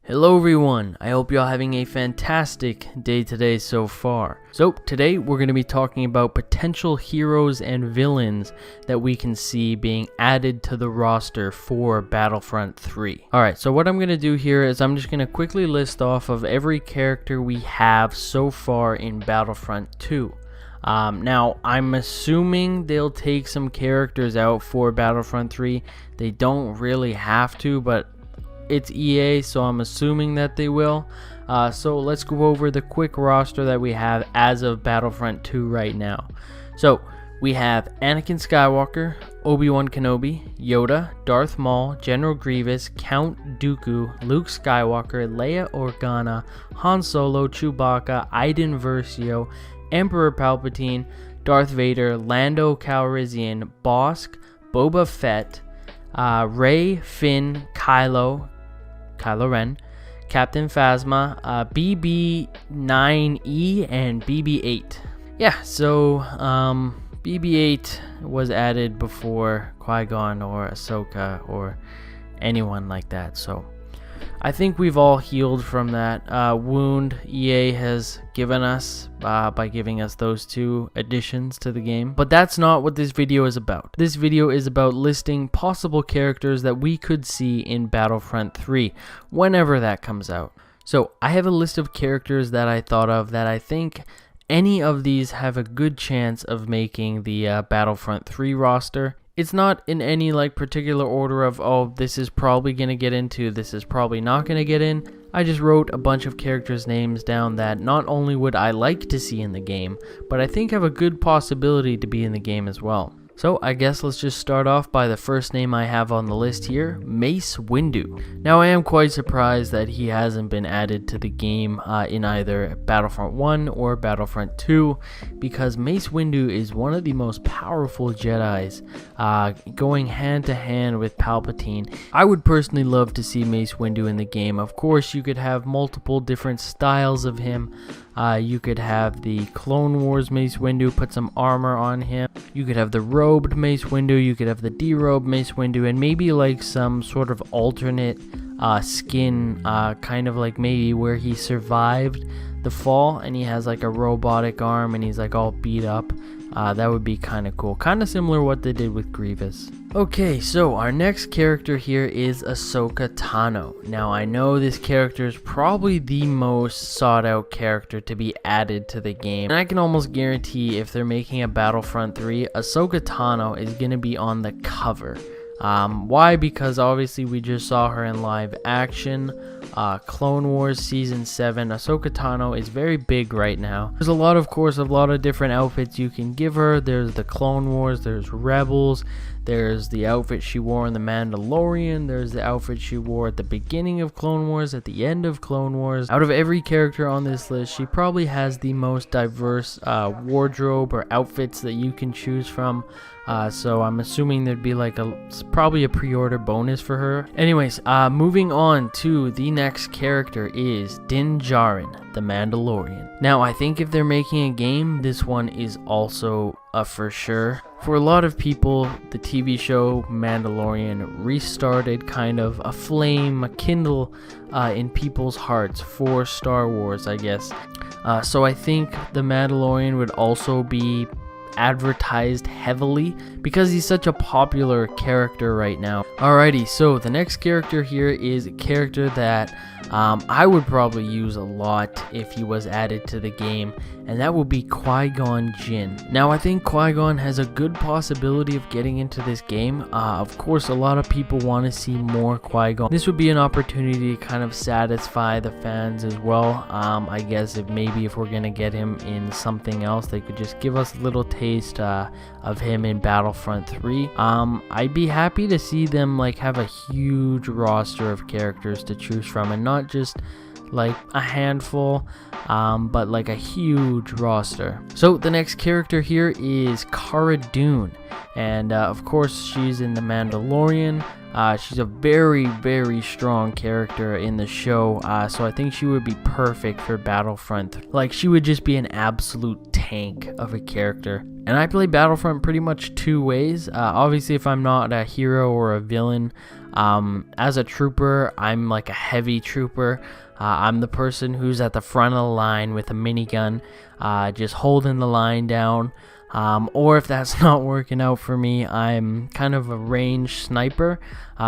Hello everyone, I hope you're having a fantastic day today so far. So today we're going to be talking about potential heroes and villains that we can see being added to the roster for Battlefront 3. Alright, so what I'm going to do here is I'm just going to quickly list off of every character we have so far in Battlefront 2. Now, I'm assuming they'll take some characters out for Battlefront 3. They don't really have to, but it's EA, so I'm assuming that they will. So let's go over the quick roster that we have as of Battlefront 2 right now. So we have Anakin Skywalker, Obi-Wan Kenobi, Yoda, Darth Maul, General Grievous, Count Dooku, Luke Skywalker, Leia Organa, Han Solo, Chewbacca, Iden Versio, Emperor Palpatine, Darth Vader, Lando Calrissian, Bossk, Boba Fett, Rey, Finn, Kylo Ren, Captain Phasma, BB-9E, and BB-8. Yeah, so BB-8 was added before Qui-Gon or Ahsoka or anyone like that, so I think we've all healed from that wound EA has given us by giving us those two additions to the game. But that's not what this video is about. This video is about listing possible characters that we could see in Battlefront 3 whenever that comes out. So I have a list of characters that I thought of that I think any of these have a good chance of making the Battlefront 3 roster. It's not in any particular order of, oh, this is probably going to get into, this is probably not going to get in. I just wrote a bunch of characters' names down that not only would I like to see in the game, but I think have a good possibility to be in the game as well. So I guess let's just start off by the first name I have on the list here, Mace Windu. Now I am quite surprised that he hasn't been added to the game in either Battlefront 1 or Battlefront 2, because Mace Windu is one of the most powerful Jedis, going hand to hand with Palpatine. I would personally love to see Mace Windu in the game. Of course, you could have multiple different styles of him. You could have the Clone Wars Mace Windu, put some armor on him. You could have the robed Mace Windu, you could have the derobed Mace Windu, and maybe some sort of alternate skin, kind of like maybe where he survived the fall and he has a robotic arm and he's all beat up. That would be kind of cool. Kind of similar to what they did with Grievous. Okay, so our next character here is Ahsoka Tano. Now, I know this character is probably the most sought out character to be added to the game. And I can almost guarantee if they're making a Battlefront 3, Ahsoka Tano is going to be on the cover. Why? Because obviously we just saw her in live action. Clone Wars Season 7. Ahsoka Tano is very big right now. There's a lot of different outfits you can give her. There's the Clone Wars, there's Rebels, there's the outfit she wore in the Mandalorian, there's the outfit she wore at the beginning of Clone Wars, at the end of Clone Wars. Out of every character on this list, she probably has the most diverse wardrobe or outfits that you can choose from. So I'm assuming there'd be probably a pre-order bonus for her. Anyways, moving on to the next character is Din Djarin, the Mandalorian. Now, I think if they're making a game, this one is also a for sure. For a lot of people, the TV show Mandalorian restarted kind of a flame, a kindle in people's hearts for Star Wars, I guess. So I think the Mandalorian would also be advertised heavily because he's such a popular character right now. Alrighty, so the next character here is a character that I would probably use a lot if he was added to the game, and that would be Qui-Gon Jinn. Now, I think Qui-Gon has a good possibility of getting into this game. Of course, a lot of people want to see more Qui-Gon. This would be an opportunity to kind of satisfy the fans as well. I guess if we're gonna get him in something else, they could just give us a little taste of him in Battlefront 3. I'd be happy to see them have a huge roster of characters to choose from, and not just a handful, but a huge roster. So the next character here is Cara Dune, and of course she's in the Mandalorian. She's a very, very strong character in the show, so I think she would be perfect for Battlefront. She would just be an absolute tank of a character. And I play Battlefront pretty much two ways. Obviously, if I'm not a hero or a villain, As a trooper, I'm like a heavy trooper. I'm the person who's at the front of the line with a minigun, just holding the line down. Or if that's not working out for me, I'm kind of a ranged sniper.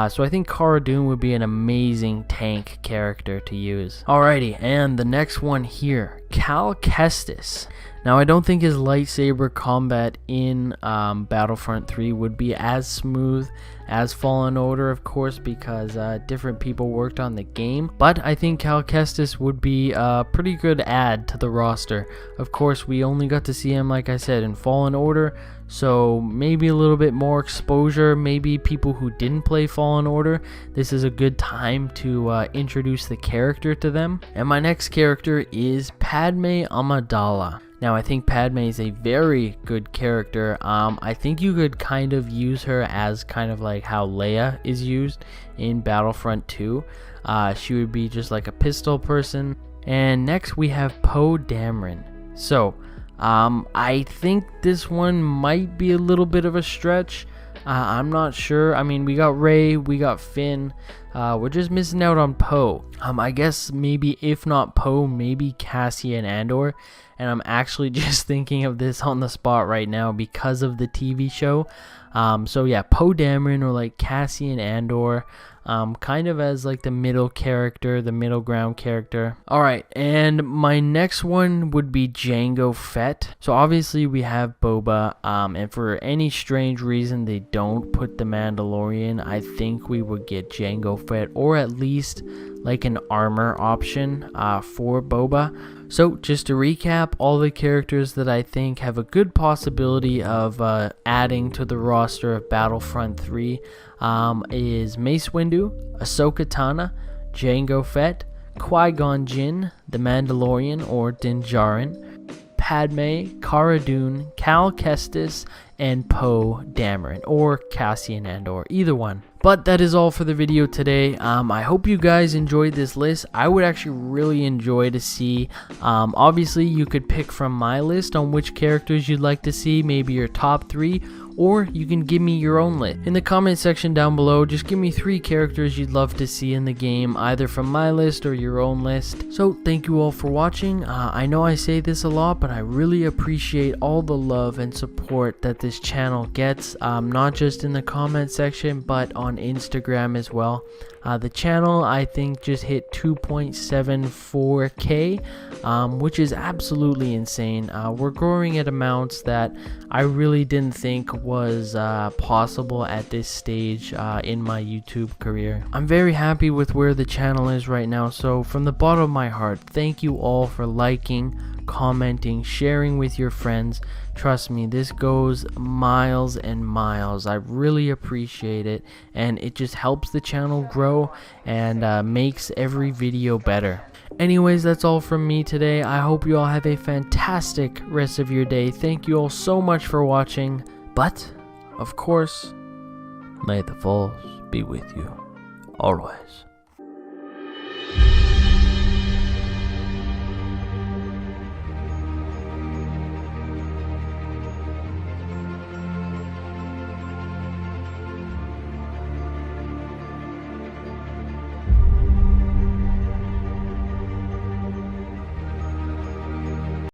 So I think Cara Dune would be an amazing tank character to use. Alrighty, and the next one here, Kestis. Now, I don't think his lightsaber combat in Battlefront 3 would be as smooth as Fallen Order, of course, because different people worked on the game. But I think Kestis would be a pretty good add to the roster. Of course, we only got to see him, like I said, in Fallen Order, so maybe a little bit more exposure. Maybe people who didn't play Fallen Order, this is a good time to introduce the character to them. And my next character is Padme Amidala. Now, I think Padme is a very good character. I think you could kind of use her as kind of like how Leia is used in Battlefront 2. She would be just like a pistol person. And next we have Poe Dameron. So, I think this one might be a little bit of a stretch. I'm not sure. I mean, we got Rey, we got Finn. We're just missing out on Poe. I guess maybe if not Poe, maybe Cassian Andor. And I'm actually just thinking of this on the spot right now because of the TV show. So yeah, Poe Dameron or like Cassian Andor, kind of as like the middle character, the middle ground character. Alright, and my next one would be Jango Fett. So obviously we have Boba, and for any strange reason they don't put the Mandalorian, I think we would get Jango Fett, or at least like an armor option for Boba. So just to recap, all the characters that I think have a good possibility of adding to the roster of Battlefront 3 is Mace Windu, Ahsoka Tano, Jango Fett, Qui-Gon Jinn, the Mandalorian or Din Djarin, Padme, Cara Dune, Kestis, and Poe Dameron, or Cassian Andor, either one. But that is all for the video today. I hope you guys enjoyed this list. I would actually really enjoy to see, obviously you could pick from my list on which characters you'd like to see, maybe your top 3, or you can give me your own list. In the comment section down below, just give me 3 characters you'd love to see in the game, either from my list or your own list. So thank you all for watching. I know I say this a lot, but I really appreciate all the love and support that this channel gets, not just in the comment section, but on Instagram as well. The channel, I think, just hit 2.74k, which is absolutely insane. We're growing at amounts that I really didn't think was possible at this stage in my YouTube career. I'm very happy with where the channel is right now, so from the bottom of my heart, thank you all for liking, commenting, sharing with your friends. Trust me, this goes miles and miles. I really appreciate it, and it just helps the channel grow and makes every video better. Anyways, that's all from me today. I hope you all have a fantastic rest of your day. Thank you all so much for watching, but of course, may the Force be with you always.